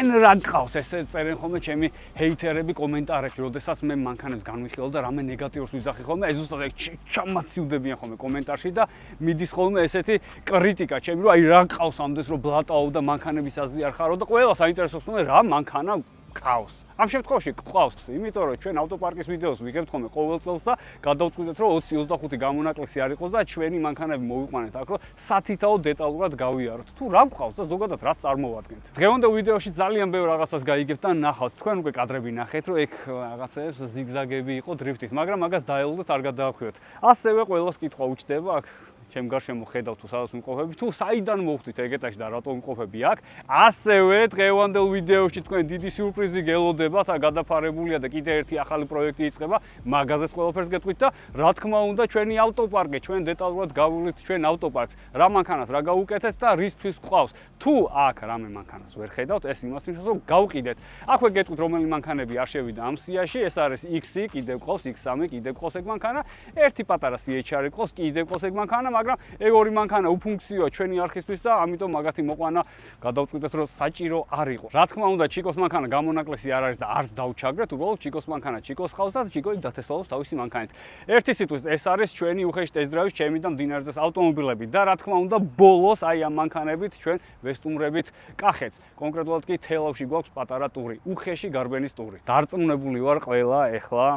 შენ რა გყავს ესე წერენ ხოლმე ჩემი ჰეითერები კომენტარებში, როდესაც მე მანქანებს განვიხილავ და რამე ნეგატივს ვიზახი ხოლმე, ეს ზუსტად ჩამაცივდებიან ხოლმე კომენტარში და მიდის ხოლმე ესეთი კრიტიკა ჩემი, რომ აი რა გყავს ამდენს რომ ბლატაო და მანქანების აზრი არ ხარო და ყველა საინტერესოს ხოლმე რა მანქანა გყავს. ამ შემთხვევაში გყავს, იმიტომ რომ ჩვენ ავტოპარკის ვიდეოს ვიღებთ ხოლმე ყოველ წელს და გადავწყვიტეთ რომ 20-25 გამონაკლისი არ იყოს და ჩვენი მანქანები მოვიყვანეთ აქ, რომ სათითაო დეტალურად გავიაროთ. თუ რა გყავს და ზოგადად რას წარმოვადგენთ. დღევანდელ ვიდეოში ძალიან ბევრ რაღაცას გაიგებთ და ნახავთ. თქვენ უკვე კადრები ნახეთ, რომ ეგ რაღაცებს ზიგზაგები იყო დრიფტის, მაგრამ მაგას დაელოდოთ არ გადაახვიოთ. ასევე ყველას კითხვა უჩდება აქ ჩემ გარშემო ხედავ თუ სადაც ვიმყოფები, თუ საიდან მოვხდით ეგეთაში და რატომ ვიმყოფები აქ. ასევე დღევანდელ ვიდეოში თქვენ დიდი სიურპრიზი გელოდებათ, გადაფარებულია და კიდე ერთი ახალი პროექტი იწყება. მაგაზეც ყველაფერს გეტყვით და რა თქმა უნდა ჩვენი ავტოპარკი, ჩვენ დეტალურად გავუვლით ჩვენ ავტოპარკს, რა მანქანას რა გაუკეთეთ და რისთვის გყავს. თუ აქ რამე მანქანას ვერ ხედავთ, ეს იმას ნიშნავს, რომ გავყიდეთ. აქვე გეტყვით რომელი მანქანები არ შევიდა ამ სიაში, ეს არის X-ი, კიდევ გყავს X3, კიდევ გყავს ეგ მანქანა, ერთი პატარა CHR-ი გყავს, კიდევ გყავს ეგ მანქანა, მაგრამ ეგ ორი მანქანა უფუნქციოა ჩვენი არხისთვის და ამიტომ მაგათი მოყვანა გადავწყვიტეთ რომ საჭირო არ იყო. რა თქმა უნდა, ჩიკოს მანქანა გამონაკლისი არ არის და არც დავჩაგრეთ, უბრალოდ ჩიკოს მანქანა ჩიკოს ხავს და ჩიკო დათესლავს თავისი მანქანით. ერთი სიტყვით, ეს არის ჩვენი უხეში ტესტ-დრაივის ჩემი და მდინარეზე ავტომობილები და რა თქმა უნდა, ბოლოს აი ამ მანქანებით ჩვენ ვესტუმრებით კახეთს. კონკრეტულად კი თელავში გვაქვს პატარა ტური, უხეში გარბენის ტური. დარწმუნებული ვარ ყველა ეხლა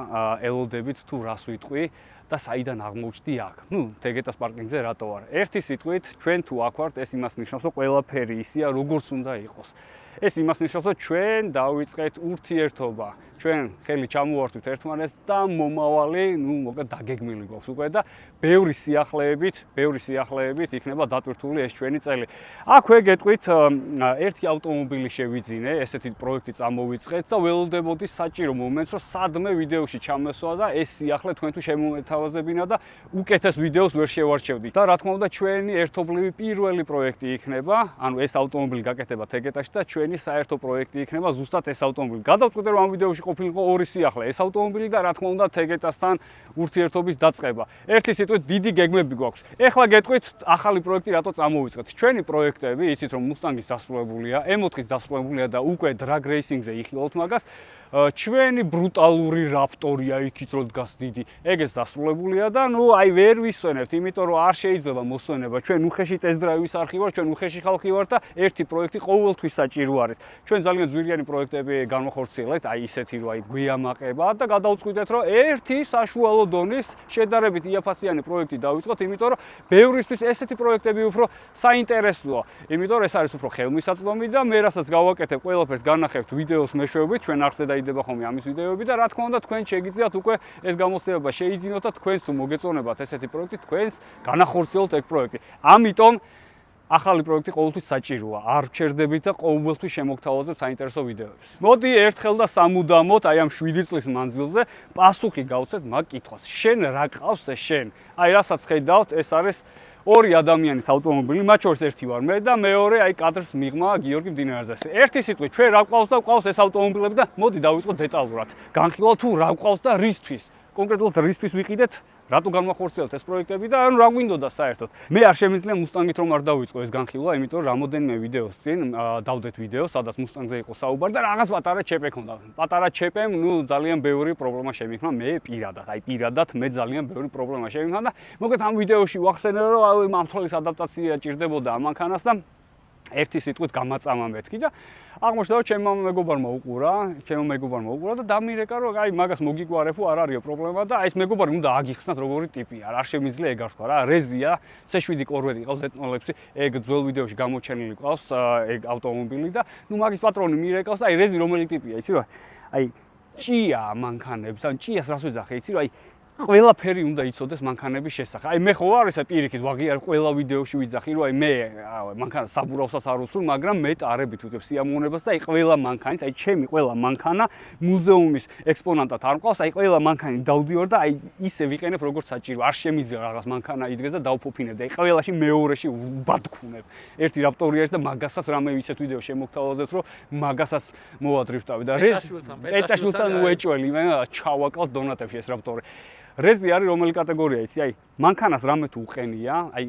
ელოდებით თუ რას ვიტყვი. და საიდან აღმოჩნდი აქ. თეგეტას პარკინგზე რატო ვარ? ერთი სიტყვით, ჩვენ თუ აქ ვართ, ეს იმას ნიშნავს, რომ ყველაფერი ისეა, როგორც უნდა იყოს. ეს იმას ნიშნავს, რომ ჩვენ დავიწყეთ ურთიერთობა. ჩვენ ხელი ჩამოვართვით ერთმანეთს და მომავალი, მოკლედ დაგეგმილი გვაქვს უკვე და ბევრი სიახლეებით იქნება დატვირთული ეს ჩვენი წელი. აქვე გეტყვით, ერთი ავტომობილი შევიძინე, ესეთი პროექტი წამოვიწყეთ და ველოდებოდი საჭირო მომენტს, რომ სადმე ვიდეოში ჩამესვა და ეს სიახლე თქვენ თუ შემომეთავაზებინა და უკეთეს ვიდეოს ვერ შევარჩევდით. და რა თქმა უნდა, ჩვენი ერთობლივი პირველი პროექტი იქნება, ანუ ეს ავტომობილი გაკეთება თეგეტაში და ჩვენი საერთო პროექტი იქნება ზუსტად ეს ავტომობილი. გადავწყვიტე რომ ამ ვიდეოში ყოფილიყო ორი სიახლე, ეს ავტომობილი და რა თქმა უნდა თეგეტასთან ურთიერთობის დაწყება. ერთი სიტყვით დიდი გეგმები გვაქვს. ეხლა გეტყვით ახალი პროექტი რატო წამოვიწყეთ. ჩვენი პროექტები, იცით რომ მუსტანგის დასრულებულია, M4-ის დასრულებულია და უკვე drag racing-ზე იხილავთ მაგას. ჩვენი ბრუტალური რაპტორია იქით რო დგას დიდი. ეგეც დასრულებულია და აი ვერ ვისვენებთ, იმიტომ რომ არ შეიძლება მოსვენება. ჩვენ უხეში ტესტ-დრაივის არხი ვარ, ჩვენ უხეში ხალხი ვარ და ერთი პროექტი ყოველთვის საჭირო არის. ჩვენ ძალიან ძვირიანი პროექტები განვახორციელებთ, აი ისეთი რომ გვიამაყება და გადავწყვიტეთ რომ ერთი საშუალო დონის შედარებით იაფასიანი პროექტი დავიწყოთ, იმიტომ რომ ბევრისთვის ესეთი პროექტები უფრო საინტერესოა. იმიტომ რომ ეს არის უფრო ხელმისაწვდომი და მე რასაც გავაკეთებ, ყველაფერს განახევთ ვიდეოს მეშვეობით, ჩვენ არხზე დაიდება ხოლმე ამის ვიდეოები და რა თქმა უნდა თქვენ შეგიძლიათ უკვე ეს გამოცდილება შეიძინოთ და თქვენს თუ მოგეწონებათ ესეთი პროექტი, თქვენს განახორციელოთ ეგ პროექტი. ამიტომ ახალი პროექტი ყოველთვის საჭიროა. არ ვჩერდებით და ყოველთვის შემოგთავაზებთ საინტერესო ვიდეოებს. მოდი ერთხელ და სამუდამოდ აი ამ 7 წლის მანძილზე პასუხი გავცეთ მაგ კითხვას. შენ რა გყავს შენ? აი რასაც ხედავთ, ეს არის ორი ადამიანის ავტომობილი, მათ შორის ერთი ვარ მე და მეორე აი კადრს მიღმა გიორგი მდინარეზე. ერთი სიტყვით, ჩვენ რა გყავს და გყავს ეს ავტომობილები და მოდი დავიწყოთ დეტალურად. განხილავთ თუ რა გყავს და რისთვის. კონკრეტულად რისთვის ვიყიდეთ? რატო განვახორციელეთ ეს პროექტები და რა გვინდოდა საერთოდ. მე არ შემიძლია მუსტანგით რომ არ დავიწყო ეს განხილვა, იმიტომ რომ რამოდენიმე ვიდეოს წინ დავდეთ ვიდეო, სადაც მუსტანგზე იყო საუბარი და რაღაც პატარა ჩეპე ქონდა. პატარა ჩეპემ ძალიან ბევრი პრობლემა შემიქმნა მე პირადად მე ძალიან ბევრი პრობლემა შემიქმნა და მოკლედ ამ ვიდეოში ვახსენე რომ მართლის ადაპტაცია ჭირდებოდა ამ მანქანას და ერთი სიტყვით გამაწამა მეთქი და აღმოჩნდა რომ ჩემმა მეგობარმა უყურა და დამირეკა რომ აი მაგას მოგიგვარებო არ არისო პრობლემა და აი ეს მეგობარი უნდა აგიხსნათ როგორი ტიპია არ შემიძლია ეგ არ თქვა რა რეზია C7 კორვეტი ყავს Z06 ეგ ძველ ვიდეოში გამოჩენილი ყავს ეგ ავტომობილი და მაგის პატრონი მირეკავს და აი რეზი რომელი ტიპია იცი რა აი ჭია მანქანებს ან ჭიას რას ვეძახე იცი რა აი ყველაფერი უნდა იცოდეს მანქანების შესახებ. აი მე ხო არ ესა პირიქით ვაღიარ ყველა ვიდეოში ვიძახი რომ აი მე მანქანა საბურავსაც არ უსულ, მაგრამ მე ტარებით ვუწევ სიამოვნებას და აი ყველა მანქანით, აი ჩემი ყველა მანქანა მუზეუმის ექსპონატად არ მყავს, აი ყველა მანქანი დავდივარ და აი ისე ვიყენებ როგორც საჭირო. არ შემიძლია რაღაც მანქანა იდგეს და დავფოფინებ და აი ყველაში მეორეში ვბადქუნებ. ერთი რაპტორი არის და მაგასაც რამე ისეთ ვიდეო შემოგთავაზებთ რომ მაგასაც მოვადრიფტავი და პეტაშულთან უეჭველი მე ჩავაკალს დონატებში ეს რაპტორი. რეზი არის რომელი კატეგორია იცი? აი მანქანას რამე თუ უყენია, აი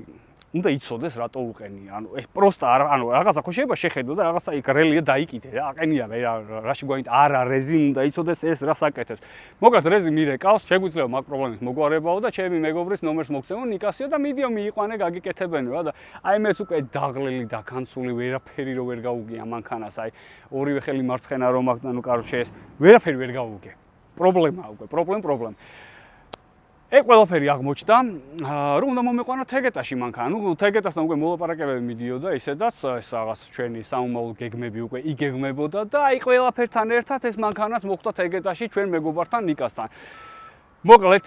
უნდა იცოდეს რატო უყენია. ანუ ეს პროსტა ანუ რაღაცა ხო შეიძლება შეხედო და რაღაცა იქ რელია დაიკიდე რა, აყენია მე რაში გვაინტერესებს. არა რეზი უნდა იცოდეს ეს რას აკეთებს. მოკლედ რეზი მირეკავს, შეგვიძლია მაგ პრობლემის მოგვარებაო და ჩემი მეგობრის ნომერს მოგცემო ნიკასიო და მიდიო მიიყვანე გაგიკეთებენო რა და აი მეც უკვე დაღლილი და განცული ვერაფერი რო ვერ გაუგია მანქანას აი ორივე ხელი მარცხენა რომ ანუ კაროჩე ეს ვერაფერი ვერ გაუგე. პრობლემაა უკვე, პრობლემა. ეგ ყველაფერი აღმოჩნდა, რომ უნდა მომეყვანა თეგეტაში მანქანა. ნუ თეგეტასთან უკვე მოლაპარაკებები მიდიოდა ისედაც, ეს რაღაც ჩვენი საუმალო გეგმები უკვე იგეგმებოდა და აი ყველაფერთან ერთად ეს მანქანაც მოხვდა თეგეტაში ჩვენ მეგობართან ნიკასთან. მოკლედ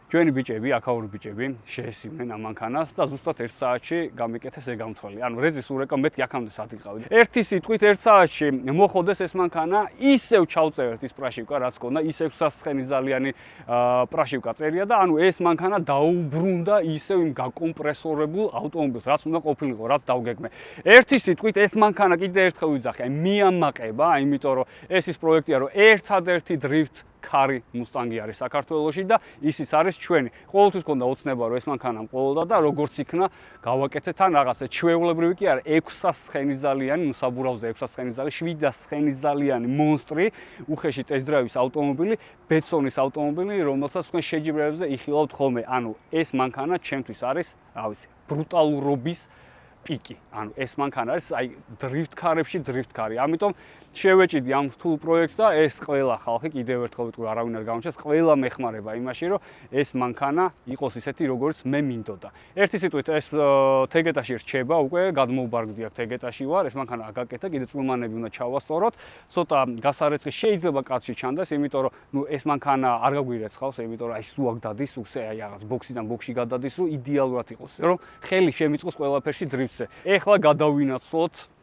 ჩვენი ბიჭები, აქაური ბიჭები შეესივნენ ამ მანქანას და ზუსტად 1 საათში გამიკეთეს ეგ ამთვალი. ანუ რეზის ურეკა მეთქი აქამდე სად იყავდი. ერთი სიტყვით 1 საათში მოხოდეს ეს მანქანა, ისევ ჩავწერეთ ის პრაშივკა, რაც ქონდა, ისევ სასცხენიზალიანი პრაშივკა წერია და ანუ ეს მანქანა დაუბრუნდა ისევ იმ გაკომპრესორებულ ავტომობილს, რაც უნდა ყოფილიყო, რაც დავგეგმე. ერთი სიტყვით ეს მანქანა კიდე ერთხელ ვიძახე, აი მიამაყება, იმიტომ რომ ეს ის პროექტია, რომ ერთადერთი დრიფტ ქარი მუსტანგი არის საქართველოში და ისიც არის ჩვენი. ყოველთვის ქონდა ოცნება რომ ეს მანქანა მყოლოდა და როგორც იქნა გავაკეთეთ ან რაღაცა ჩვეულებრივი კი არა 600 ცხენიზალიანი ნუსაბურავზე 600 ცხენიზალი 700 ცხენიზალიანი მონსტრი უხეში ტესტ-დრაივის ავტომობილი ბეცონის ავტომობილი რომელსაც თქვენ შეჯიბრებებზე იხილავთ ხოლმე. ანუ ეს მანქანა ჩემთვის არის რა ვიცი ბრუტალურობის პიკი. ანუ ეს მანქანა არის აი დრიფტ ქარებში დრიფტ ქარი. ამიტომ შევეჭიდი ამ რთულ პროექტს და ეს ყველა ხალხი კიდევ ერთხელ ვიტყვი არავინ არ გამოჩნდეს, ყველა მეხმარება იმაში, რომ ეს მანქანა იყოს ისეთი, როგორც მე მინდოდა. ერთი სიტყვით ეს თეგეტაში რჩება, უკვე გადმოვბარგდი აქ თეგეტაში ვარ, ეს მანქანა აკაკეთა, კიდე წვრილმანები უნდა ჩავასწოროთ. ცოტა გასარეცხი შეიძლება კაცში ჩანდეს, იმიტომ რომ ნუ ეს მანქანა არ გაგვირეცხავს, იმიტომ რომ აი სუაკ დადის, უხსე აი რაღაც ბოქსიდან ბოქსში გადადის, რომ იდეალურად იყოს, რომ ხელი შემიწყოს ყველაფერში დრიფტზე. ეხლა გადავინაცვლოთ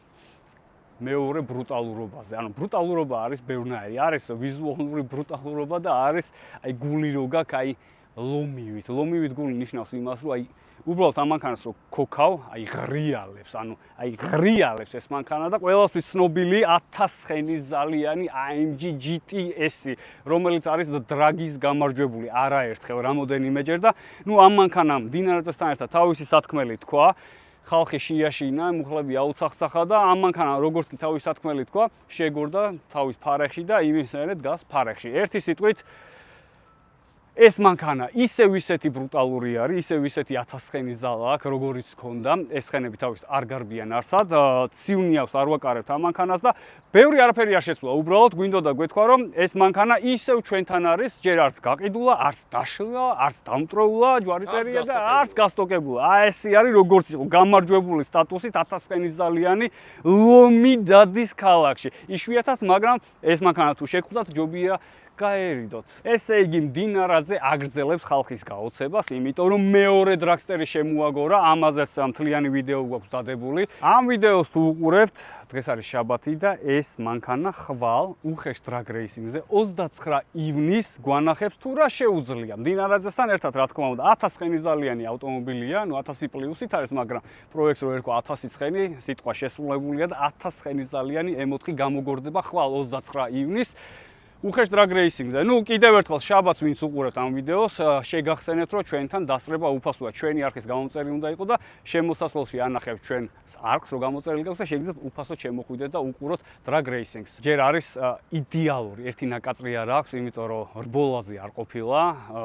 მეორე ბრუტალურობაზე. ანუ ბრუტალურობა არის ბევრნაირი. არის ვიზუალური ბრუტალურობა და არის აი გული რო გაქვს, აი ლომივით. ლომივით გული ნიშნავს იმას, რომ აი უბრალოდ ამ მანქანას რო ქოქავ, აი ღრიალებს, ანუ აი ღრიალებს ეს მანქანა და ყველასთვის ცნობილი 1000 ცხენიზალიანი AMG GTS, რომელიც არის დრაგის გამარჯვებული არაერთხელ რამოდენიმეჯერ და ნუ ამ მანქანამ დინარაძესთან ერთად თავისი სათქმელი თქვა. ხალხი შეიაშინა, მუხლები აუცახცახა და ამ მანქანა როგორც კი თავის სათქმელი თქვა, შეგორდა თავის ფარეხში და იმისერე დგას ფარეხში. ერთი სიტყვით ეს მანქანა ისევ ისეთი ბრუტალური არის, ისევ ისეთი 1000 ცხენის ზალა აქვს, როგორიც ჰქონდა. ეს ცხენები თავის არ გარბიან არსად, ცივნი აქვს არ ვაკარებთ ამ მანქანას და ბევრი არაფერი არ შეცვლა. უბრალოდ გვინდოდა გვეთქვა, რომ ეს მანქანა ისევ ჩვენთან არის, ჯერ არც გაყიდულა, არც დაშლა, არც დამტროულა, ჯვარი წერია და არც გასტოკებულა. ესე არის როგორც იყო გამარჯვებული სტატუსით 1000 ცხენის ზალიანი ლომი დადის ქალაქში. იშვიათად, მაგრამ ეს მანქანა თუ შეგხვდათ, ჯობია გაერიდოთ. ესე იგი მდინარაძე აგრძელებს ხალხის გაოცებას, იმიტომ რომ მეორე დრაგსტერი შემოაგორა, ამაზეც მთლიანი ვიდეო გვაქვს დადებული. ამ ვიდეოს თუ უყურებთ, დღეს არის შაბათი და ეს მანქანა ხვალ უხეშ დრაგ რეისინგზე 29 ივნის გვანახებს თუ რა შეუძლია. მდინარაძესთან ერთად რა თქმა უნდა 1000 ცხენიზალიანი ავტომობილია, ნუ 1000 პლუსით არის, მაგრამ პროექტს რო ერქვა 1000 ცხენი, სიტყვა შესრულებულია და 1000 ცხენიზალიანი M4 გამოგორდება ხვალ 29 ივნის. უხეშ დრაგ რეისინგზე. ნუ კიდევ ერთხელ შაბათს ვინც უყურებთ ამ ვიდეოს, შეგახსენებთ რომ ჩვენთან დასწრება უფასოა. ჩვენი არხის გამოწერილი უნდა იყოს და შემოსასვლელში ანახებთ ჩვენ არხს რო გამოწერილი გაქვს და შეგიძლიათ უფასოდ შემოხვიდეთ და უყუროთ დრაგ რეისინგს. ჯერ არის იდეალური, ერთი ნაკაწრი არ აქვს, იმიტომ რომ რბოლაზე არ ყოფილა,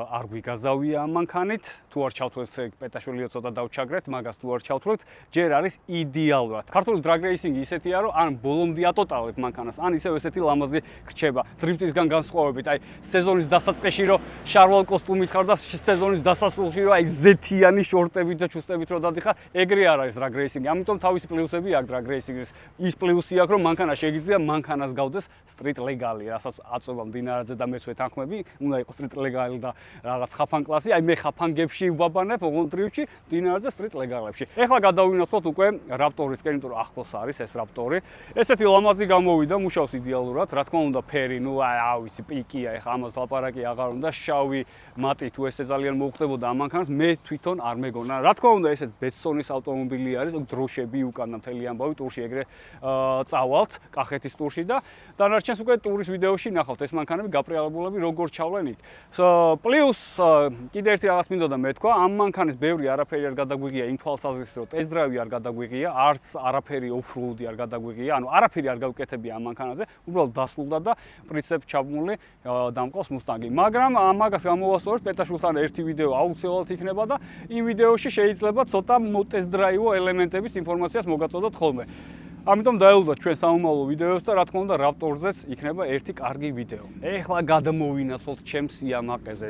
არ გვიგაზავია ამ მანქანით. თუ არ ჩავთვლეთ პეტაშვილიო ცოტა დავჩაგრეთ, მაგას თუ არ ჩავთვლეთ, ჯერ არის იდეალურად. ქართული დრაგ რეისინგი ისეთია, რომ ან ბოლომდე ატოტალებთ მანქანას, ან ისევ ესეთი ლამაზი რჩება. დრიფტისგან განსხვავებით, აი სეზონის დასაწყისში რომ შარვალ კოსტუმით ხარ და სეზონის დასასრულში რომ აი ზეთიანი შორტებით და ჩუსტებით რომ დადიხარ, ეგრე არ არის დრაგ რეისინგი. ამიტომ თავისი პლუსები აქვს დრაგ რეისინგის. ის პლუსი აქვს, რომ მანქანა შეგიძლია მანქანას გავდეს სტრიტ ლეგალი, რასაც აწובה მდინარაძე და მეც ვეთანხმები, უნდა იყოს სტრიტ ლეგალი და რაღაც ხაფან კლასი. აი მე ხაფანგებში ვაბანებ, ოღონდ ტრივში, მდინარაძე სტრიტ ლეგალებში. ეხლა გადავინაცვლოთ უკვე რაპტორისკენ, იმიტომ რომ ახლოს არის ეს რაპტორი. ესეთი ლამაზი გამოვიდა, მუშაობს იდეალურად, რა თქმა უნდა ფერი, ნუ რა ვიცი, პიკია, ეხა ამას ლაპარაკი აღარ უნდა, შავი მატი თუ ესე ძალიან მოუხდებოდა ამ მანქანას, მე თვითონ არ მეგონა. რა თქმა უნდა, ესეც ბეცონის ავტომობილი არის, დროშები უკან და მთელი ამბავი ტურში ეგრე წავალთ, კახეთის ტურში და დანარჩენს უკვე ტურის ვიდეოში ნახავთ ეს მანქანები გაპრიალებულები როგორ ჩავლენ იქ. პლუს კიდე ერთი რაღაც მინდოდა მეთქვა, ამ მანქანის ბევრი არაფერი არ გადაგვიღია იმ თვალსაზრისით, რომ ტესტ-დრაივი არ გადაგვიღია, არც არაფერი ოფროუდი არ გადაგვიღია, ანუ არაფერი არ გავკეთებია ამ მანქანაზე, უბრალოდ დასრულდა და პრინციპ ჩაბმული დამყავს მუსტანგი. მაგრამ ამაგას გამოვასწორებთ პეტაშვილთან ერთი ვიდეო აუცილებლად იქნება და იმ ვიდეოში შეიძლება ცოტა მოტესტ-დრაივო ელემენტების ინფორმაციას მოგაწოდოთ ხოლმე. ამიტომ დაელოდოთ ჩვენ სამომავლო ვიდეოს და რა თქმა უნდა Raptor-ზეც იქნება ერთი კარგი ვიდეო. ეხლა გადმოვინაცვლოთ ჩემ სიამაყეზე,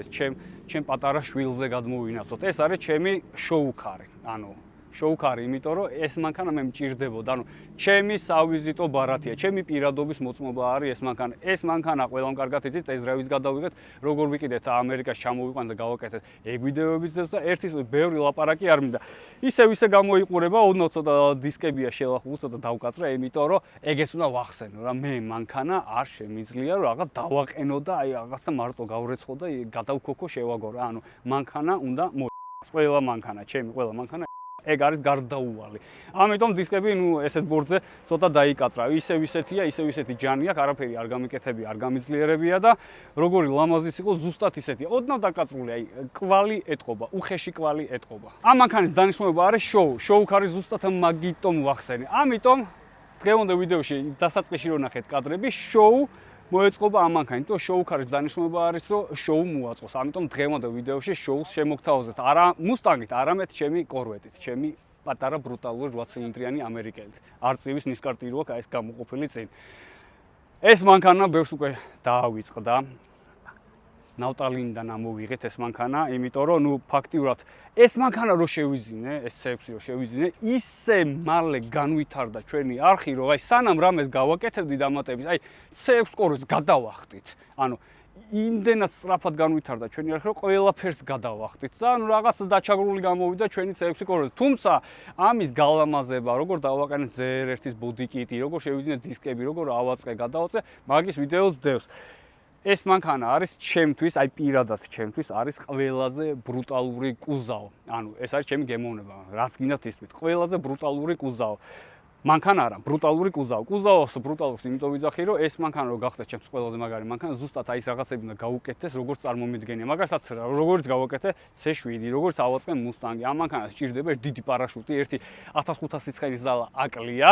ჩემ პატარა შვილზე გადმოვინაცვლოთ. ეს არის ჩემი შოუ-ქარი. ანუ შოუ-ქარი, იმიტომ რომ ეს მანქანა მე მჭირდებოდა. ანუ ჩემი სავიზიტო ბარათია, ჩემი პირადობის მოწმობა არის ეს მანქანა. ეს მანქანა ყველამ კარგად იცით, ტესტ-დრაივის გადავიღეთ, როგორ ვიყიდეთ ამერიკაში ჩამოვიყვან და გავაკეთეთ ეგ ვიდეოებიც და ერთის ბევრი ლაპარაკი არ მინდა. ისე გამოიყურება, ოდნავ ცოტა დისკებია შელახული, ცოტა დავკაცრა, იმიტომ რომ ეგეც უნდა ვახსენო, რა მე მანქანა არ შემიძლია რომ რაღაც დავაყენო და აი რაღაცა მარტო გავრეცხო და გადავქოქო შევაგო რა. ანუ მანქანა უნდა ყველა მანქანა, ჩემი ყველა მანქანა ეგ არის გარდაუვალი. ამიტომ დისკები ესეთ ბორცზე ცოტა დაიკაცრა. ისეთი ჯანი აქვს, არაფერი არ გამიკეთებია, არ გამიძლიერებია და როგორი ლამაზიც იყო, ზუსტად ისეთია. ოდნავ დაკაცრული, აი კვალი ეტყობა, უხეში კვალი ეტყობა. ამ მანქანის დანიშნულება არის შოუ-ქარი ზუსტად მაგიტომ ვახსენე. ამიტომ დღევანდელ ვიდეოში დასაწყისში რო ნახეთ კადრები, შოუ მოეწყობა ამ მანქანა, იმიტომ შოუ-ქარის დანიშნულება არის, რომ შოუ მოაწყოს. ამიტომ დღევანდელ ვიდეოში შოუს შემოგთავაზეთ. არა მუსტანგით, არამედ ჩემი კორვეტით, ჩემი პატარა ბრუტალური 8 ცილინდრიანი ამერიკელით. არწივის ნისკარტი რო აქვს, აი ეს გამოყოფილი წინ. ეს მანქანა ბევრს უკვე დაავიწყდა. ნავტალინიდან ამოვიღეთ ეს მანქანა, იმიტომ რომ ფაქტიურად ეს მანქანა რო შევიძინე, ეს C6 რო შევიძინე, ისე მალე განვითარდა ჩვენი არხი, რომ აი სანამ რამეს გავაკეთებდი დამატების, აი C6 კორვეტს გადავახტით. ანუ იმდენად სწრაფად განვითარდა ჩვენი არხი, რომ ყველაფერს გადავახტით და ანუ რაღაც დაჩაგრული გამოვიდა ჩვენი C6 კორვეტი. თუმცა ამის გალამაზება, როგორ დავაყენეთ ZR1-ის ბოდიკიტი, როგორ შევიძინე დისკები, როგორ ავაწყე, გადავაწყე, მაგის ვიდეოს დევს. ეს მანქანა არის ჩემთვის, აი პირადად ჩემთვის არის ყველაზე ბრუტალური კუზავ. ანუ ეს არის ჩემი გემოვნება, რაც გინდათ ის თქვით. ყველაზე ბრუტალური კუზავ. მანქანა არა, ბრუტალური კუზავ. კუზავს ბრუტალურს იმიტომ ვიძახი, რომ ეს მანქანა რო გახდეს ჩემს ყველაზე მაგარი მანქანა, ზუსტად აი ეს რაღაცები უნდა გაუკეთდეს, როგორც წარმომიდგენია. მაგალითად, როგორც გავაკეთე C7, როგორც ავაწყე მუსტანგი. ამ მანქანას სჭირდება დიდი პარაშუტი, ერთი 1500 ცხენის ზალა აკლია.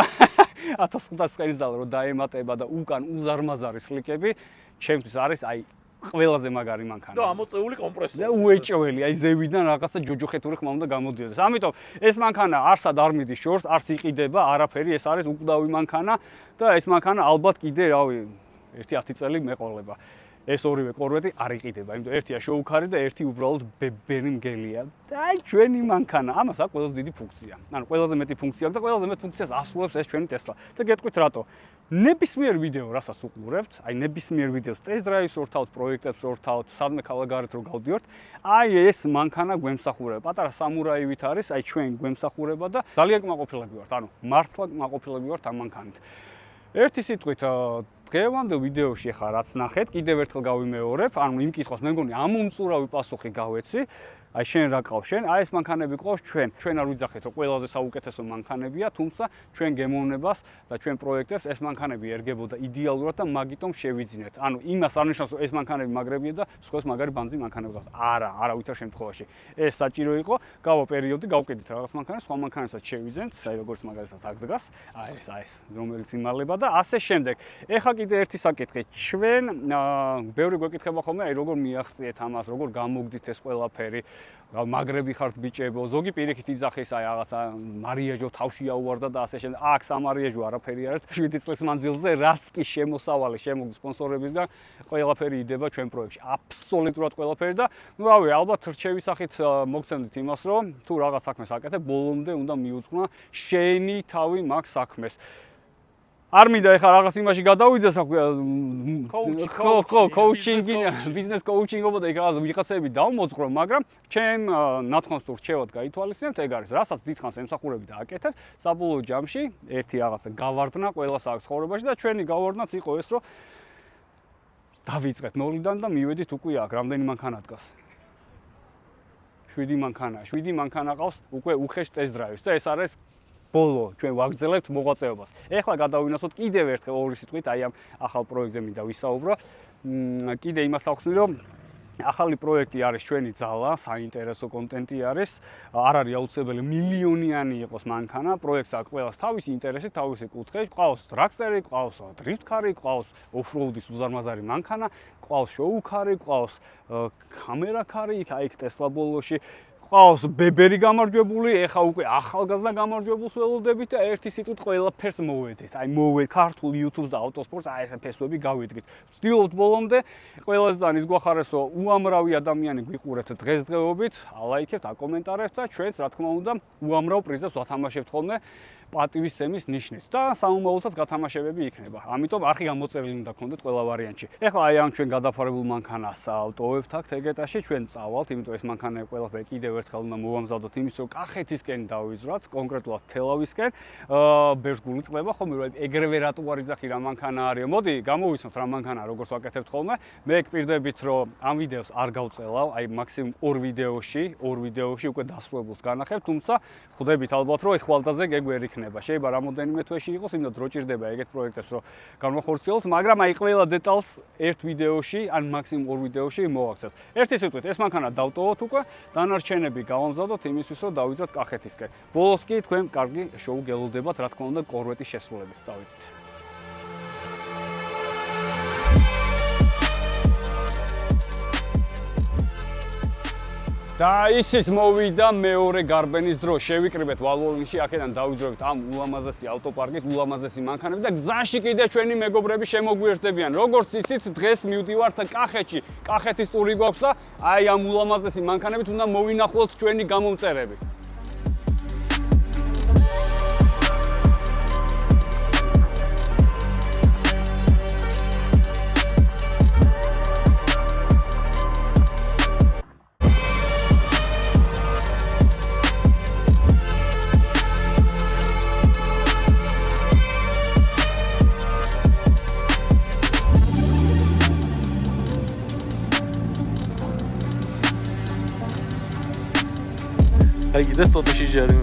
1500 ცხენის ზალა რო დაემატება და უკან უზარმაზარი სლიკები ჩემთვის არის აი ყველაზე მაგარი მანქანა. და ამოწეული კომპრესორი. და უეჭველი, აი ზევიდან რაღაცა ჯოჯოხეთური ხმა უნდა გამოდიოდეს. ამიტომ ეს მანქანა არსად არ მიდის შორს, არც იყიდება, არაფერი, ეს არის უკვდავი მანქანა და ეს მანქანა ალბათ კიდე, რავი, 1-10 წელი მეყოლება. ეს ორივე კორვეტი არ იყიდება, იმიტომ ერთია შოუ-ქარი და ერთი უბრალოდ ბებერი მგელია. და აი ჩვენი მანქანა, ამას აქვს ყველაზე დიდი ფუნქცია. ანუ ყველაზე მეტი ფუნქცია აქვს და ყველაზე მეტ ფუნქციას ასრულებს ეს ჩვენი Tesla. და გეტყვით რატო? ნებისმიერ ვიდეო, რასაც უყურებთ, აი ნებისმიერ ვიდეოს ტესტ-დრაივს ვორთავთ, პროექტებს ვორთავთ, სადმე ქალაქგარეთ რო გავდივართ, აი ეს მანქანა გვემსახურება. პატარა სამურაივით არის, აი ჩვენ გვემსახურება და ძალიან კმაყოფილები ვართ. ანუ მართლა კმაყოფილები ვართ ამ მანქანით. ერთი სიტყვით დღევანდელ ვიდეოში ხა რაც ნახეთ, კიდევ ერთხელ გავიმეორებ, ანუ იმ კითხვას მე მგონი ამომწურავი პასუხი გავეცი. აი შენ რა ყავს შენ? აი ეს მანქანები ყავს ჩვენ არ ვიძახეთ რომ ყველაზე საუკეთესო მანქანებია, თუმცა ჩვენ გემოვნებას და ჩვენ პროექტებს ეს მანქანები ერგებოდა იდეალურად და მაგიტომ შევიძინეთ. ანუ იმას არ ნიშნავს რომ ეს მანქანები მაგრებია და სხვას მაგარი ბანზი მანქანები ყავს. არავითარ შემთხვევაში. ეს საჭირო იყო, გავა პერიოდი გავყიდით რაღაც მანქანას, სხვა მანქანასაც შევიძენთ, აი როგორც მაგალითად აქ დგას, აი ეს რომელიც იმალება და ასე შემდეგ. ეხა კიდე ერთი საკითხი. ჩვენ ბევრი გვეკითხება ხოლმე, აი როგორ მიაღწიეთ ამას, როგორ გამოგდით ეს ყველაფერი. მაგრები ხართ ბიჭებო, ზოგი პირიქით იძახის აი რაღაცა მარიაჟო თავში აუვარდა და ასე შემდეგ. აქ სამარიაჟო არაფერი არის. 7 წლის მანძილზე რაც კი შემოსავალი შემოგდის სპონსორებისგან, ყველაფერი იდება ჩვენ პროექტში. აბსოლუტურად ყველაფერი და ნუ რავი, ალბათ რჩევის სახით მოგცემდით იმას, რომ თუ რაღაც საქმეს აკეთებ, ბოლომდე უნდა მიუძღვნა შენი თავი მაგ საქმეს. არ მინდა ეხლა რაღაც იმაში გადავიდეს კოუჩინგი, ბიზნეს კოუჩინგობა და ეხლა ვიღაცები დავმოძღვრო, მაგრამ ჩემ ნათქვამს თუ რჩევად გაითვალისწინებთ, ეგ არის, რასაც დიდხანს ემსახურები და აკეთებ, საბოლოო ჯამში ერთი რაღაცა გავარდნა ყველას აქვს ცხოვრებაში და ჩვენი გავარდნაც იყო ეს, რომ დავიწყეთ 0-დან და მივედით უკვე აქ, რამდენი მანქანა დგას? 7 მანქანაა. 7 მანქანა ყავს უკვე უხეშ ტესტ-დრაივს და ეს არის ბოლო ჩვენ ვაგრძელებთ მოღვაწეობას. ეხლა გადავინახოთ კიდევ ერთხელ ორი სიტყვით აი ამ ახალ პროექტზე მინდა ვისაუბრო. კიდე იმას ახსნი რომ ახალი პროექტი არის ჩვენი ძალა, საინტერესო კონტენტი არის. არ არის აუცილებელი მილიონიანი იყოს მანქანა, პროექტს აქვს ყველას თავისი ინტერესი, თავისი კუთხე. ყავს ტრაკტერი, ყავს დრიფტ-კარი, ყავს ოფროუდის უზარმაზარი მანქანა, ყავს შოუ-კარი, ყავს კამერა-კარი, აი იქ ტესლა ბოლოში. ყავს ბებერი გამარჯვებული, ეხა უკვე ახალგაზრდა გამარჯვებულს ველოდებით და ერთი სიტყვით ყველაფერს მოვედით. აი მოვედ ქართულ YouTube-ს და ავტოსპორტს, აი ეს ფესვები გავიდგით. ვცდილობთ ბოლომდე ყველასთან ის გვახარესო უამრავი ადამიანი გვიყურებთ დღესდღეობით, ალაიქებთ, აკომენტარებთ და ჩვენც რა თქმა უნდა უამრავ პრიზებს ვათამაშებთ ხოლმე პატივისცემის ნიშნით და საუმოულოსაც გათამაშებები იქნება. ამიტომ არხი გამოწერილი უნდა გქონდეთ ყველა ვარიანტში. ეხლა აი ამ ჩვენ გადაფარებულ მანქანას ავტოვებთ აქ ეგეტაში, ჩვენ წავალთ, იმიტომ ეს მანქანები ყველაფერი კიდევ ერთხელ უნდა მოვამზადოთ იმის, რომ კახეთისკენ დავიზრათ, კონკრეტულად თელავისკენ. ბერს გულწდება ხოლმე, რომ ეგრევე რატო არ იძახი რა მანქანა არისო. მოდი, გამოვიცნოთ რა მანქანა, როგორც ვაკეთებთ ხოლმე. მე გპირდებით, რომ ამ ვიდეოს არ გავწელავ, აი მაქსიმუმ ორ ვიდეოში უკვე დასრულებულს განახებ, თუმცა ხვდებით ალბათ, რომ ხვალდაზე გეგვერი შეიძლება რამოდენიმე თვეში იყოს, იმიტომ დრო ჭირდება ეგეთ პროექტებს, რომ განვახორციელოთ, მაგრამ აი ყველა დეტალს ერთ ვიდეოში, ან მაქსიმუმ ორ ვიდეოში მოვაქცევთ. ერთი სიტყვით, ეს მანქანა დავტოვოთ უკვე, დანარჩენები გავამზადოთ იმისთვის, რომ დავიძრათ კახეთისკენ. ბოლოს კი თქვენ კარგი შოუ გელოდებათ, რა თქმა უნდა, კორვეტის შესრულებით. წავიდეთ. და ისიც მოვიდა მეორე გარბენის დრო. შევიკრიბეთ ვალვოლინში, აქედან დავიძროთ ამ ულამაზესი ავტოპარკით, ულამაზესი მანქანები და გზაში კიდე ჩვენი მეგობრები შემოგვიერთებიან. როგორც იცით, დღეს მივდივართ კახეთში. კახეთის ტური გვაქვს და აი ამ ულამაზესი მანქანებით უნდა მოვინახულოთ ჩვენი გამომწერები. Hai gidest tot și jari.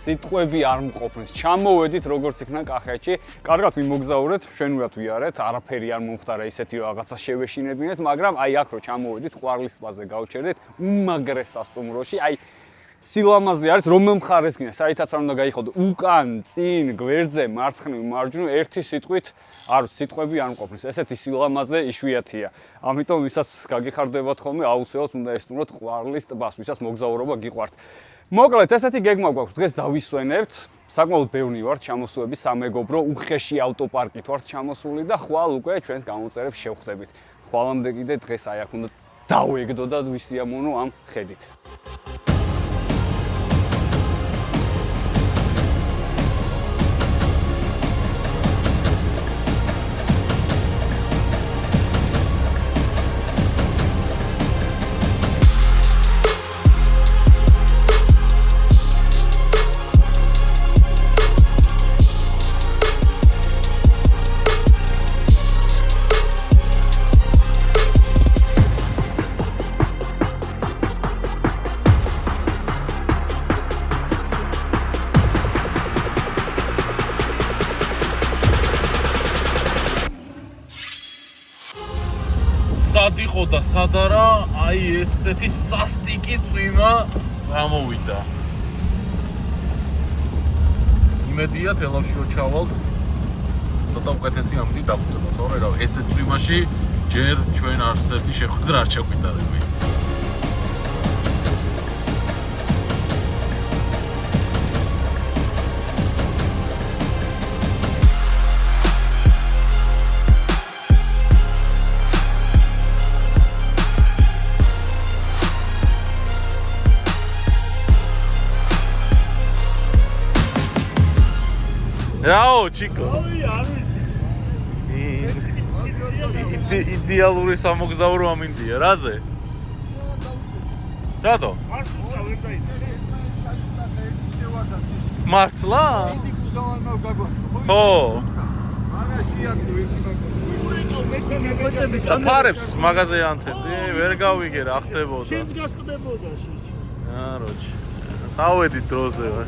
სიტყვები არ მყოფნის. ჩამოვედით როგორც იქნა კახეთში. კარგად ვიმოგზაურეთ, შენურად ვიარეთ, არაფერი არ მომხდარა ისეთი რაღაცა შევეშინებინეთ, მაგრამ აი აქ რო ჩამოვედით, ყვარლის ტბაზე გავჩერდით, უმაგრეს სასტუმროში, აი სილამაზე არის რომელ მხარეს გინდა, საერთოდ არ უნდა გაიხოდო უკან, წინ, გვერდზე, მარცხნივ, მარჯვნივ, ერთი სიტყვით არ სიტყვები არ მყოფნის. ესეთი სილამაზე იშვიათია. ამიტომ ვისაც გაგიხარდებათ ხოლმე, აუცილებლად უნდა ესტუმროთ ყვარლის ტბას, ვისაც მოგზაურობა გიყვართ. მოკლედ, ესეთი გეგმა გვაქვს, დღეს დავისვენებთ. საკმაოდ ბევრი ვართ ჩამოსულები სამეგობრო, უხეში ავტოპარკით ვართ ჩამოსული და ხვალ უკვე ჩვენს გამომწერებს შევხვდებით. ხვალამდე კიდე დღეს აი აქ უნდა დავეგდო და ვისიამოვნო ამ ხედით. სად იყო და სად არა, აი ესეთი სასტიკი წვიმა გამოვიდა. იმედია თელავშიო ჩავალთ. ცოტა უკეთესი ამბი დაგვდება, თორე რა, ესეთ წვიმაში ჯერ ჩვენ არც ერთი შეხვედრა არ ჩაგვიტარები. Rao, chico. Ai, არ ვიცი. იდეალური სამოგზაურო ამინდია, რაზე? რატო? მართლა? ხო. ფარებს მაღაზია ანთებდი, ვერ გავიგე რა ხდებოდა. შენც გასხდებოდა შეჭი. როჩი. წავედი დროზე ვარ.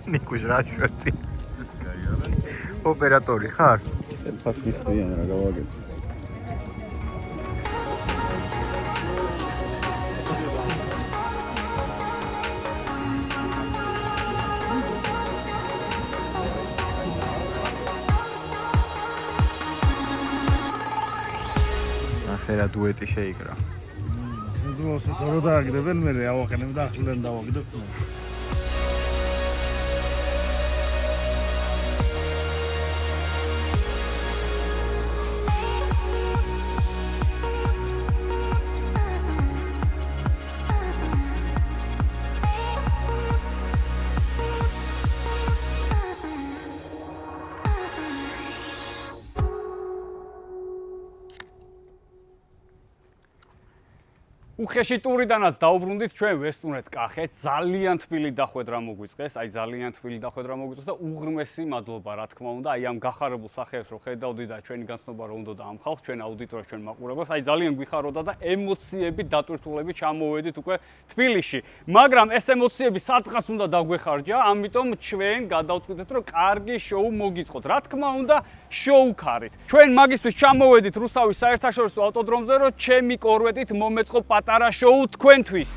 ნიკუშ რა შვეთი. ოპერატორი ხარ? ტელეფონს მიხდიან რა გავაგებ. ახლა დუეტი შეიკრა. ზუსტად რო დააგდებენ მე ავახენებ და ახლიდან დავაგდებ. უხეში ტურიდანაც დაუბრუნდით ჩვენ ვესტუნეთ კახეთს. ძალიან თბილი დახვედრა მოგვიწყეს, ძალიან თბილი დახვედრა მოგვიწყეს და უღრმესი მადლობა რა თქმა უნდა აი ამ გახარებულ სახეებს რომ ხედავდი და ჩვენი განცნობა რომ უნდა და ამ ხალხს, ჩვენ აუდიტორებს, ჩვენ მაყურებელს, ძალიან გვიხაროდა და ემოციები დატვირთულები ჩამოვედით უკვე თბილისში. მაგრამ ეს ემოციები სადღაც უნდა დაგვეხარჯა, ამიტომ ჩვენ გადავწყვიტეთ რომ კარგი შოუ მოგიწყოთ. რა თქმა უნდა, შოუ-ქარით. ჩვენ მაგისთვის ჩამოვედით რუსთავის საერთაშორისო ავტოდრომზე, რომ ჩემი კორვეტით მომეწყო პატარა შოუ თქვენთვის.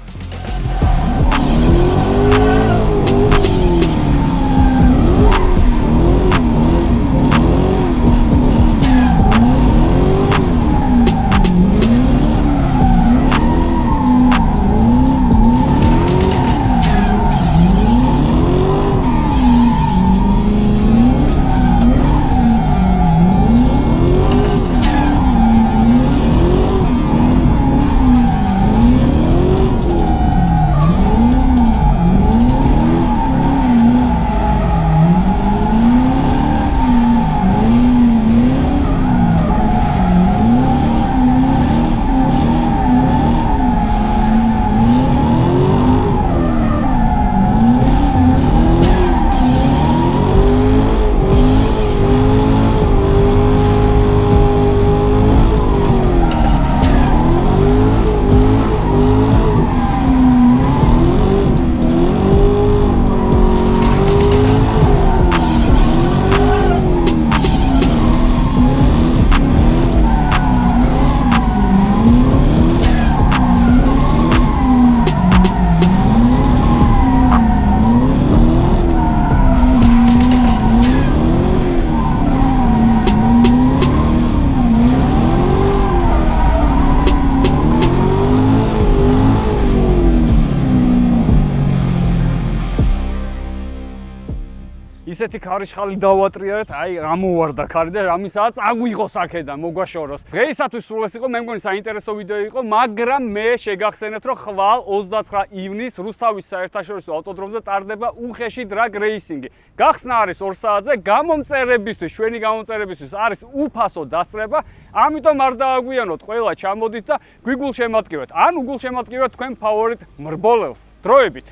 ისეთი ქარიშხალი დავატრიალეთ, აი ამოვარდა ქარი და რამისაა წაგვიღოს აქედან, მოგვაშოროს. დღეისათვის სულ ეს იყო, მე მგონი საინტერესო ვიდეო იყო, მაგრამ მე შეგახსენებთ, რომ ხვალ 29 ივნისს რუსთავის საერთაშორისო ავტოდრომზე ტარდება უხეში დრაგ რეისინგი. გახსნა არის 2 საათზე, გამომწერებისთვის, ჩვენი გამომწერებისთვის არის უფასო დასწრება, ამიტომ არ დააგვიანოთ, ყველა ჩამოდით და გვიგულშემატკივეთ. ან უგულშემატკივეთ თქვენ ფავორიტ მრბოლელს. დროებით.